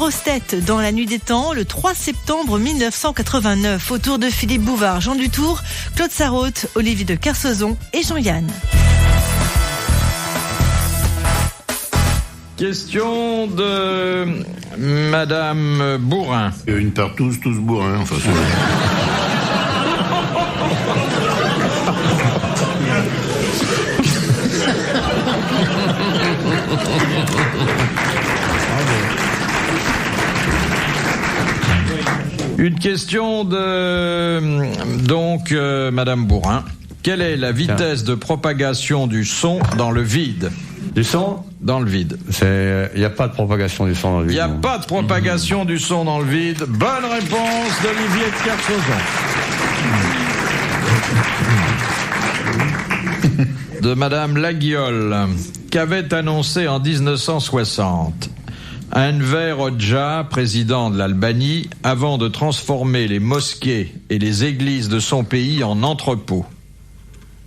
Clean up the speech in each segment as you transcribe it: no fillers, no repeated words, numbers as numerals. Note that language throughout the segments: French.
grosses têtes dans la nuit des temps, le 3 septembre 1989, autour de Philippe Bouvard, Jean Dutour, Claude Sarraute, Olivier de Kersauzon et Jean-Yann. Question de Madame Bourrin. Une part tous bourrins. Enfin, Une question de Madame Bourrin. Quelle est la vitesse de propagation du son dans le vide? Du son? Dans le vide. Il n'y a pas de propagation du son dans le vide. Il n'y a pas de propagation du son dans le vide. Bonne réponse d'Olivier de Kersauzon. De Madame Laguiole. Qu'avait annoncé en 1960 Enver Hoxha, président de l'Albanie, avant de transformer les mosquées et les églises de son pays en entrepôts?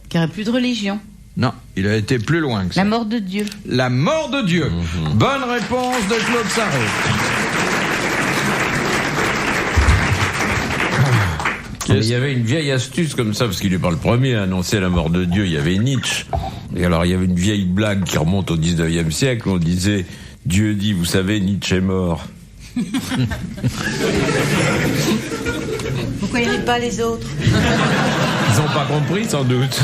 Qu'il n'y aurait plus de religion. Non, il a été plus loin que ça. La mort de Dieu. La mort de Dieu. Bonne réponse de Claude Sarraute. Il y avait une vieille astuce comme ça, parce qu'il n'est pas le premier à annoncer la mort de Dieu. Il y avait Nietzsche. Et alors, il y avait une vieille blague qui remonte au 19e siècle. On disait, Dieu dit, vous savez, Nietzsche est mort. Pourquoi il rit pas les autres? Ils n'ont pas compris, sans doute.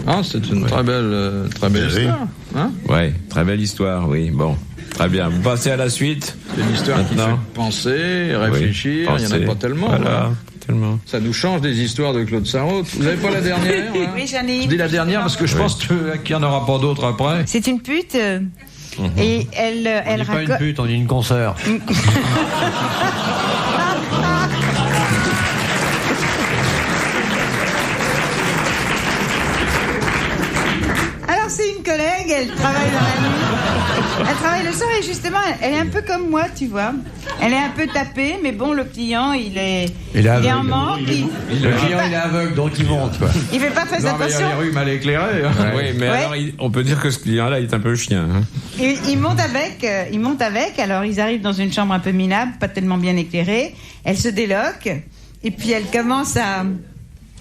Ah, c'est une très belle histoire. Hein? Ouais, très belle histoire, oui. Bon, très bien. Vous passez à la suite. C'est une histoire qui fait penser, réfléchir. Oui, il n'y en a pas tellement. Voilà, hein. tellement. Ça nous change des histoires de Claude Sarraute. Vous n'avez pas la dernière? Hein? Oui, j'en ai. Je dis la dernière parce que je pense qu'il n'y en aura pas d'autres après. C'est une pute. Et elle on dit pas une pute, on dit une consoeur. Alors c'est une collègue, elle travaille dans la nuit. Elle travaille le soir et justement, elle est un peu comme moi, tu vois. Elle est un peu tapée, mais bon, le client, il est en manque. Le client, il est aveugle, donc il monte, quoi. Il fait pas très Non, mais il y attention. a les rues mal éclairées. Hein. Oui, mais Ouais. alors, on peut dire que ce client-là, il est un peu chien. Hein. Il monte avec, alors ils arrivent dans une chambre un peu minable, pas tellement bien éclairée. Elle se déloque, et puis elle commence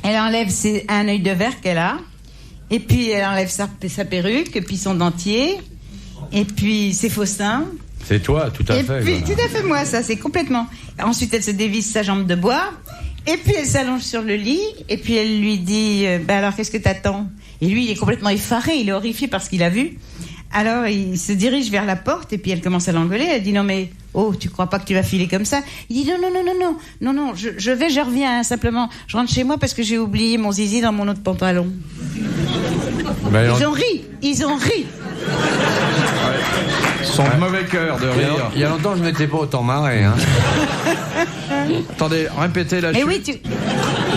elle enlève un œil de verre qu'elle a, et puis elle enlève sa perruque, et puis son dentier, et puis ses faux seins. C'est toi, tout à Et fait. puis, voilà. tout à fait moi, ça, c'est complètement. Ensuite, elle se dévisse sa jambe de bois, et puis elle s'allonge sur le lit, et puis elle lui dit, alors qu'est-ce que t'attends? Et lui, il est complètement effaré, il est horrifié par ce qu'il a vu. Alors, il se dirige vers la porte, et puis elle commence à l'engueuler. Elle dit, non mais, oh, tu crois pas que tu vas filer comme ça? Il dit, non, je reviens, hein, simplement. Je rentre chez moi parce que j'ai oublié mon zizi dans mon autre pantalon. Ben, Ils ont ri. Son mauvais cœur de rire. il y a longtemps, je ne m'étais pas autant marré. Hein. Attendez, répétez la Mais chute. oui,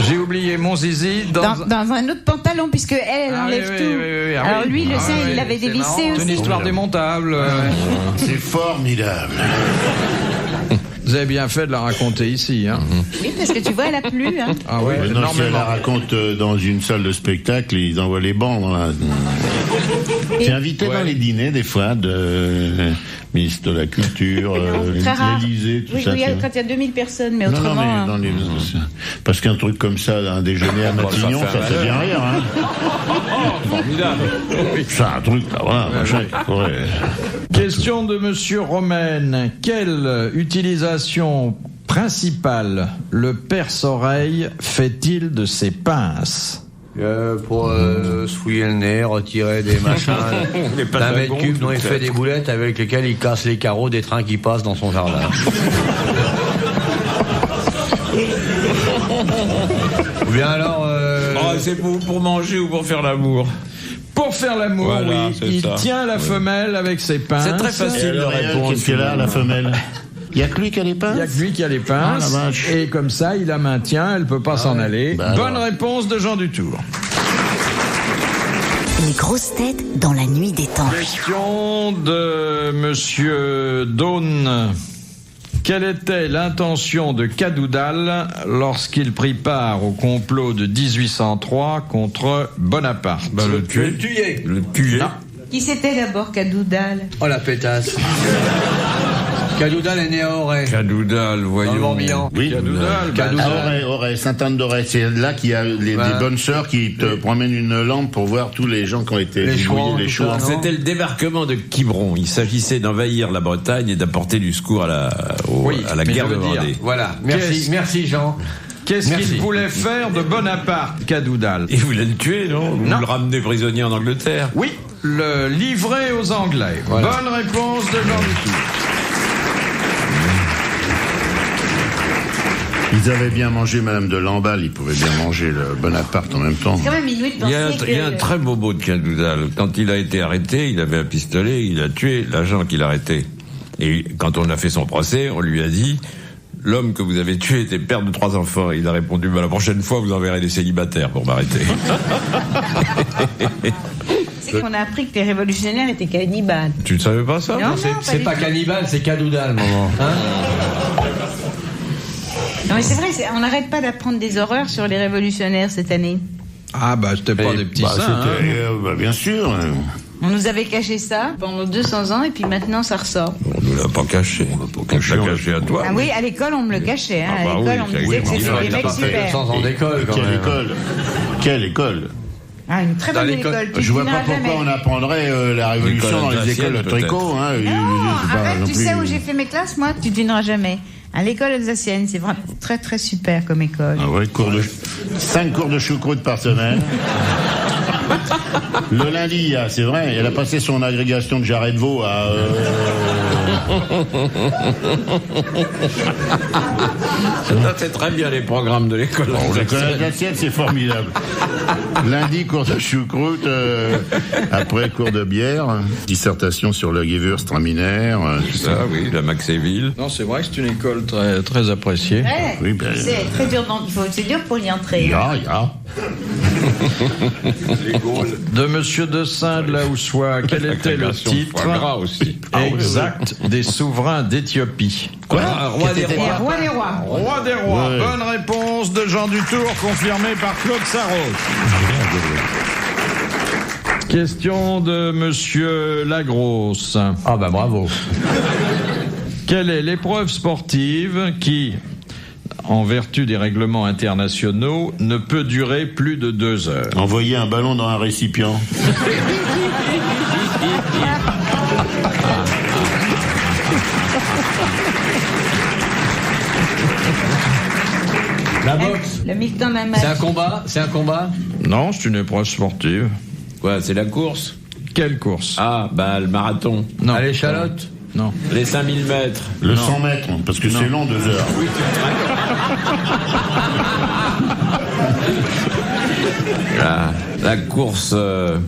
J'ai oublié mon zizi dans un autre pantalon, puisque elle enlève tout. oui. Ah Alors oui. lui, le sein, il oui, l'avait c'est marrant. dévissé C'est une aussi. histoire démontable. c'est formidable. Vous avez bien fait de la raconter ici. Hein. Oui, parce que tu vois, elle a plu. Hein. Ah oui, Non, si elle énormément. la raconte dans une salle de spectacle, ils envoient les bancs. Là. T'es invité dans les dîners, des fois, de ministre de la Culture, Très rare. l'Élysée, tout Oui, ça. oui, tu vois. quand il y a 2000 personnes, mais Non, autrement... mais dans les... Parce qu'un truc comme ça, un déjeuner à Matignon, ça fait bien rire. Hein. Formidable. C'est un truc, là, voilà, machin. Ouais. Question de Monsieur Romaine. Quelle utilisation principale le perce-oreille fait-il de ses pinces? Pour se fouiller le nez, retirer des machins, d'un mètre cube dont il fait des boulettes avec lesquelles il casse les carreaux des trains qui passent dans son jardin. Ou bien alors... c'est pour manger ou pour faire l'amour? Pour faire l'amour, Voilà, oui. c'est Il ça. tient la femelle avec ses pinces. C'est très facile de répondre. Qu'est-ce qu'elle a, la femelle? Il n'y a que lui qui a les pinces? Il n'y a que lui qui a les pinces. Ah, la vache. Et comme ça, il la maintient, elle ne peut pas s'en aller. Bah Bonne alors. réponse de Jean Dutour. Les grosses têtes dans la nuit des temps. Question de Monsieur Daune. Quelle était l'intention de Cadoudal lorsqu'il prit part au complot de 1803 contre Bonaparte? Le tuer. Qui c'était d'abord Cadoudal? Oh la pétasse. Cadoudal est né à Auray. Cadoudal, Dans le voyons. Morbihan. Oui, Auray, Sainte-Anne-d'Auray. C'est là qu'il y a des bonnes sœurs qui te promènent une lampe pour voir tous les gens qui ont été Les débrouillés, Chouans, les tout Chouans. ça. C'était le débarquement de Quiberon. Il s'agissait d'envahir la Bretagne et d'apporter du secours à la mais guerre je de veux dire, Vendée. Voilà. Merci Jean. Qu'est-ce Merci. qu'il voulait faire de Bonaparte, Cadoudal? Et vous voulez le tuer, non? Vous Non. le ramenez prisonnier en Angleterre? Oui, le livrer aux Anglais. Voilà. Bonne réponse de Jean Dutour. Ils avaient bien mangé Madame de Lamballe, ils pouvaient bien manger le Bonaparte en même temps. C'est quand même inouï de Il y a penser un que... très beau mot de Cadoudal. Quand il a été arrêté, il avait un pistolet, il a tué l'agent qui l'a arrêté. Et quand on a fait son procès, on lui a dit, l'homme que vous avez tué était père de 3 enfants. Et il a répondu, bah, la prochaine fois, vous enverrez des célibataires pour m'arrêter. C'est qu'on a appris que les révolutionnaires étaient cannibales. Tu ne savais pas ça? Non, C'est pas cannibale, c'est Cadoudal, maman. Hein? Non mais c'est vrai, on n'arrête pas d'apprendre des horreurs sur les révolutionnaires cette année. Ah bah c'était pas des petits seins. Hein. Bien sûr. On nous avait caché ça pendant 200 ans et puis maintenant ça ressort. On ne l'a pas caché. On l'a caché à toi. Ah oui, à l'école on me le cachait. Hein. Ah bah À l'école oui, on me disait que oui, c'était oui, des t'as mecs pas fait super. 200 ans d'école, quand Quelle même. école? Quelle école? Ah, une très Dans bonne l'école. école. Tu Je vois pas devineras pourquoi jamais. on apprendrait la révolution L'école dans les alsacienne, écoles de tricot. Hein. Non, C'est pas arrête, non tu plus- sais où j'ai fait mes classes, moi, tu devineras jamais. À l'école alsacienne, c'est vraiment très très super comme école. Ah ouais, 5 cours de choucroute par semaine. Le lundi, c'est vrai, elle a passé son agrégation de jarret de veau à... Ça, c'est très bien les programmes de l'école. L'école alsacienne, c'est formidable. Lundi, cours de choucroute, après cours de bière, dissertation sur le Gewürztraminer, tout ça. Ça, oui, la Maxéville. Non, c'est vrai que c'est une école très, très appréciée. Ouais, Oui, ben, c'est très dur, donc c'est dur pour y entrer. Ya. De Monsieur de Saint de la Houssois, quel était le L'agrégation de titre foie gras aussi. exact des souverains d'Éthiopie? Quoi? Roi des Les rois. rois des rois. Roi des rois. Ouais. Bonne réponse de Jean Dutour, confirmée par Claude Sarraute. Question de Monsieur Lagrosse. Ah bah bravo. Quelle est l'épreuve sportive qui, en vertu des règlements internationaux, ne peut durer plus de 2 heures? Envoyer un ballon dans un récipient. La boxe. Le mi-temps d'un match. C'est un combat. Non, c'est une épreuve sportive. Quoi, c'est la course? Quelle course? Ah, bah, le marathon. Non. À l'échalote. Non. Les 5000 mètres. Le 100 mètres, parce que c'est long 2 heures. La course.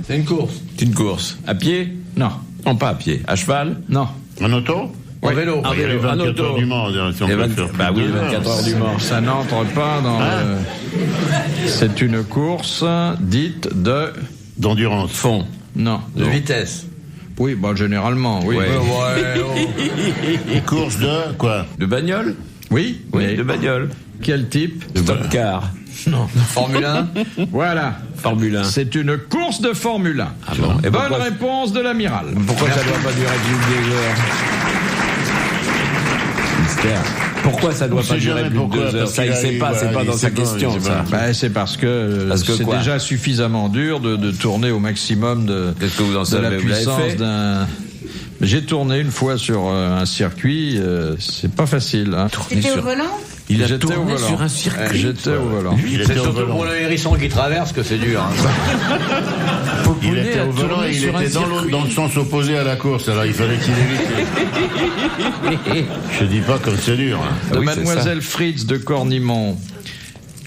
C'est une course. C'est une course. À pied? Non. Non, pas à pied. À cheval? Non. En auto? En vélo. En Il y a les vélo, en 24 auto. heures du Mans. Si on Les peut 20 faire bah plus oui, de 24 heures du Mans. Ça n'entre pas dans le... C'est une course dite de... d'endurance. Fond. Non. De vitesse. Oui, bah généralement, oui. Ouais. Course de quoi? De bagnole? Oui, Oui, mais de bagnole. quel type? Stock car. Formule 1. Voilà. Formule 1. C'est une course de Formule 1. Ah bon. Et Bonne pourquoi, réponse de l'amiral. pourquoi ça doit pas durer plus de 2 heures? Mystère. Pourquoi ça doit On pas sait durer jamais plus de pourquoi, 2 heures? parce Ça, il qu'il sait pas, arrive, c'est pas il dans sait sa pas, question, il sait ça. pas. Bah, c'est parce que c'est quoi déjà suffisamment dur de tourner au maximum de, Qu'est-ce que vous en de la savez? Vous l'avez puissance fait? d'un... J'ai tourné une fois sur un circuit, c'est pas facile. Hein. C'était au volant? Il a J'étais tourné au volant. sur un circuit. J'étais au volant. Il C'est était au surtout volant. pour le hérisson qui traverse que c'est dur. Hein. Il était au volant et il était dans le sens opposé à la course, alors il fallait qu'il évite. Je dis pas comme c'est dur. Hein. De oui, c'est Mademoiselle Fritz de Cornimont,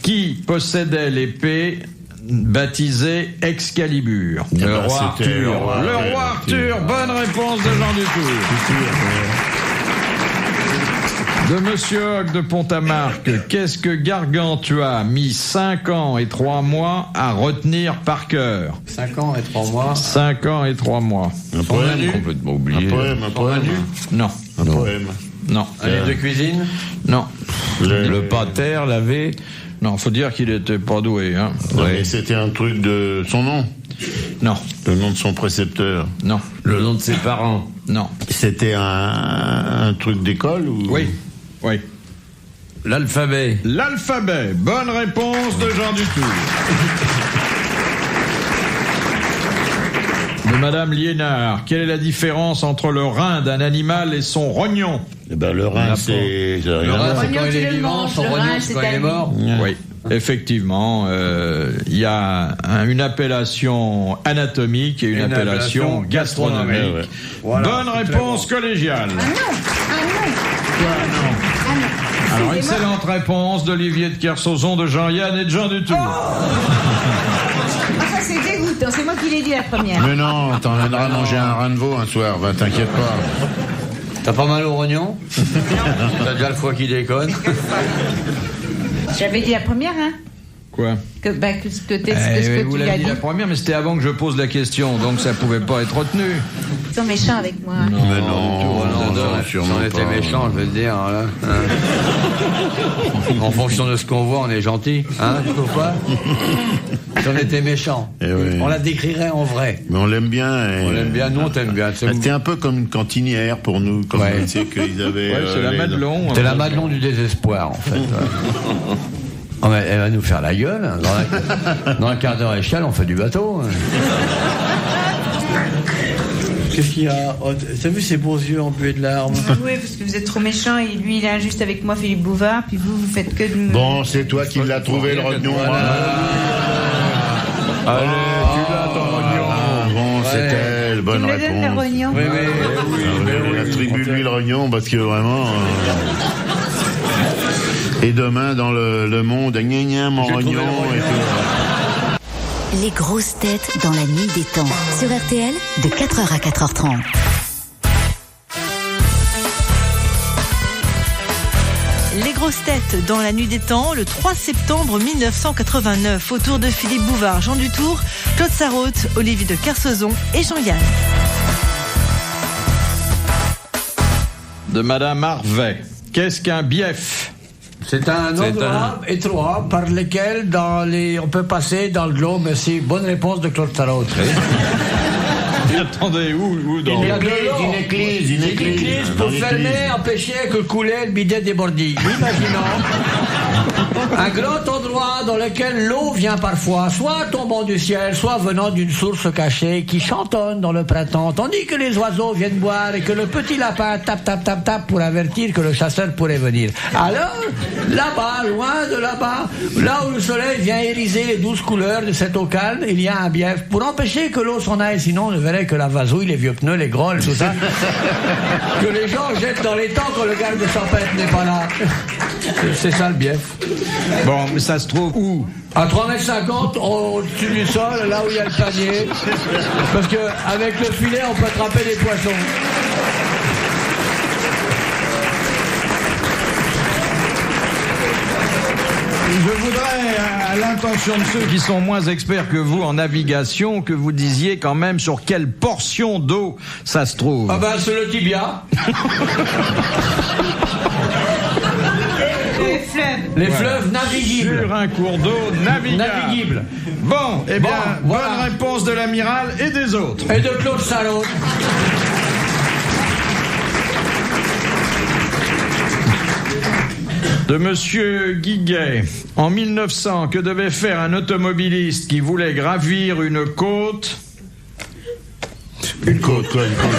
qui possédait l'épée baptisée Excalibur? Ah Le bah, roi c'était Arthur. Le roi Arthur, bonne réponse de Jean Dutour. De Monsieur Hogg de Pont-à-Marc, qu'est-ce que Gargantua a mis 5 ans et 3 mois à retenir par cœur? 5 ans et 3 mois. 5 ans et 3 mois. Un poème. Complètement oublié. Un poème. Non, Un poème. non, Un livre de cuisine. non. Le pater l'avait. Non, faut dire qu'il était pas doué, hein. Ouais, mais c'était un truc de son nom. Non. Le nom de son précepteur? Non. Le nom de ses parents? Non. C'était un truc d'école ou... Oui. Oui. L'alphabet? L'alphabet. Bonne réponse de Jean Dutour. De Madame Liénard. Quelle est la différence entre le rein d'un animal et son rognon? Eh ben, le rein, c'est... Le rein, c'est Rognon, quand il tu est le vivant, manges, son le rognon, rein, c'est c'est quand il est à mort. Oui. Effectivement, il y a une appellation anatomique et une appellation gastronomique. Ouais. Voilà, bonne réponse collégiale. Ah non. Alors, Excusez-moi. excellente réponse d'Olivier de Kersauzon, de Jean-Yann et de Jean Dutour. Ah, ça c'est dégoûtant, c'est moi qui l'ai dit la première. Mais non, t'en viendras manger un rein de veau un soir, va, t'inquiète pas. T'as pas mal au rognon? T'as déjà le foie qui déconne? J'avais dit la première, hein. Quoi? Que ce que tu vous as l'avez dit dit. la première, mais c'était avant que je pose la question, donc ça pouvait pas être retenu. Ils sont méchants avec moi. Mais non, sûrement Si on était pas. méchants, je veux te dire, là. Hein. En fonction de ce qu'on voit, on est gentil. Hein, tu trouves pas? Si on était méchants, Eh oui. on la décrirait en vrai. Mais on l'aime bien. On l'aime bien, nous on t'aime bien. C'était un peu comme une cantinière pour nous, comme Ouais. tu sais qu'ils avaient... Ouais, c'est la Madelon. C'est la Madelon du désespoir, en fait. Oh, mais elle va nous faire la gueule. Hein. Dans un quart d'heure échelle, on fait du bateau. Hein. Qu'est-ce qu'il y a? Oh, t'as vu ses beaux yeux embués de larmes? Oui, parce que vous êtes trop méchants et lui il est injuste avec moi, Philippe Bouvard, puis vous faites que de me... Bon, c'est toi qui l'as trouvé, le rognon. Allez, tu l'as ton rognon. Bon, c'est elle, Tu bonne me le donnes, le réponse. rognon? Oui. Attribue-lui le rognon, parce que vraiment... Et demain, dans le monde, gna gna, mon rognon. Et tout. Les grosses têtes dans la nuit des temps. Sur RTL, de 4h à 4h30. Les grosses têtes dans la nuit des temps, le 3 septembre 1989, autour de Philippe Bouvard, Jean Dutour, Claude Sarraute, Olivier de Kersauzon et Jean-Yann. De Madame Harvey. Qu'est-ce qu'un bief? C'est un endroit étroit par lequel on peut passer dans le globe. Merci. Bonne réponse de Claude Sarraute. Attendez, où dans Une église Pour fermer, empêcher que coulait le bidet des bordilles. Imaginons un grand endroit dans lequel l'eau vient parfois, soit tombant du ciel, soit venant d'une source cachée qui chantonne dans le printemps, tandis que les oiseaux viennent boire et que le petit lapin tape pour avertir que le chasseur pourrait venir. Alors, là-bas, loin de là-bas, là où le soleil vient ériser les 12 couleurs de cette eau calme, il y a un bief pour empêcher que l'eau s'en aille, sinon on ne verrait que la vasouille, les vieux pneus, les grolles, tout ça, que les gens jettent dans les temps quand le garde champêtre n'est pas là. C'est ça le bief. Bon, mais ça se trouve où? À 3,50 m au-dessus du sol, là où il y a le panier. Parce que avec le filet, on peut attraper des poissons. Je voudrais, à l'intention de ceux qui sont moins experts que vous en navigation, que vous disiez quand même sur quelle portion d'eau ça se trouve. Ah ben, c'est le tibia. Les fleuves naviguibles. Sur un cours d'eau navigable. Bon, eh bien, voilà. bonne réponse de l'amiral et des autres. Et de Claude Sarraute. De Monsieur Guiguet. En 1900, que devait faire un automobiliste qui voulait gravir une côte? Une côte, quoi, une côte.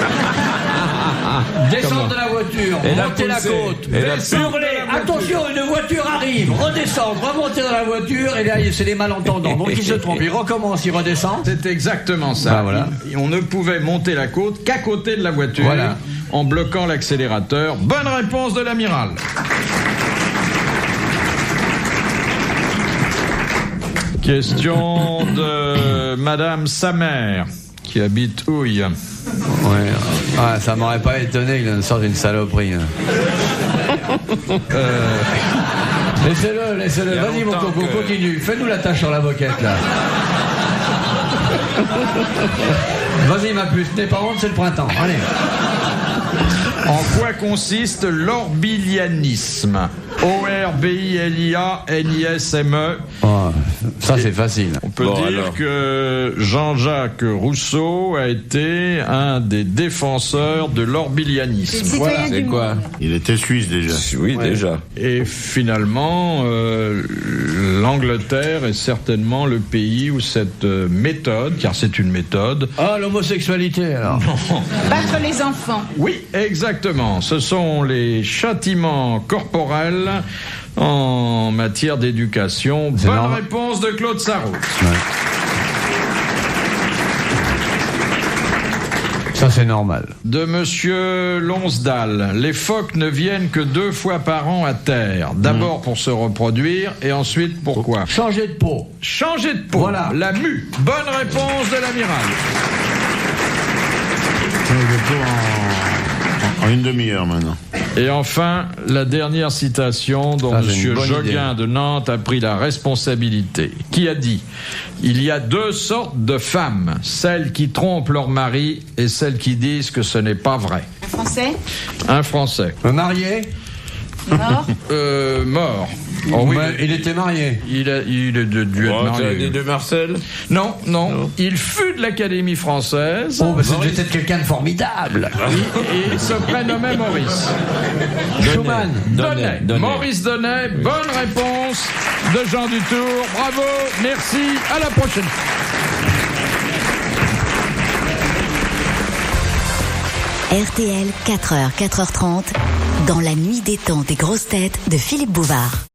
Descendre de la voiture, monter la côte, hurler, attention, une voiture arrive, redescendre, remonter dans la voiture, et là, c'est les malentendants. Donc il se trompe, il recommence, il redescend. C'est exactement ça. Bah, voilà. On ne pouvait monter la côte qu'à côté de la voiture, Voilà. en bloquant l'accélérateur. Bonne réponse de l'amiral. Question de Madame Samer, qui habite Houille. Ouais. Ah, ça m'aurait pas étonné qu'il en sorte une saloperie. Hein. Laissez-le. Vas-y, mon coco, continue. Fais-nous la tâche sur la moquette, là. Vas-y, ma puce. N'aie pas honte, c'est le printemps. Allez. En quoi consiste l'orbilianisme? O-R-B-I-L-I-A-N-I-S-M-E. Oh, ça, c'est facile. On peut dire que Jean-Jacques Rousseau a été un des défenseurs de l'orbilianisme. Voilà. C'est quoi? Il était suisse déjà. Oui, déjà. Et finalement, l'Angleterre est certainement le pays où cette méthode, car c'est une méthode... Ah, l'homosexualité, alors. Battre les enfants. Oui, exactement. Ce sont les châtiments corporels en matière d'éducation. Bonne réponse de Claude Sarraute. Ouais. Ça, c'est normal. De Monsieur Lonsdal. Les phoques ne viennent que 2 fois par an à terre. D'abord pour se reproduire et ensuite pourquoi? Changer de peau. Changer de peau. Voilà. La mue. Bonne réponse de l'amiral. En une demi-heure maintenant. Et enfin, la dernière citation dont Monsieur Joguin de Nantes a pris la responsabilité. Qui a dit: il y a 2 sortes de femmes, celles qui trompent leur mari et celles qui disent que ce n'est pas vrai. Un Français? Un Français. Un marié? Mort? Mort. Oh oui, il était marié. Il est dû être marié. Des de Marcel? Non. Il fut de l'Académie française. Oh, c'est peut-être quelqu'un de formidable. Et il se prénommait Maurice. Schumann. Donnet. Maurice Donnet. Bonne réponse de Jean Dutour. Bravo. Merci. À la prochaine. RTL, 4h, 4h30, dans la nuit des temps des grosses têtes de Philippe Bouvard.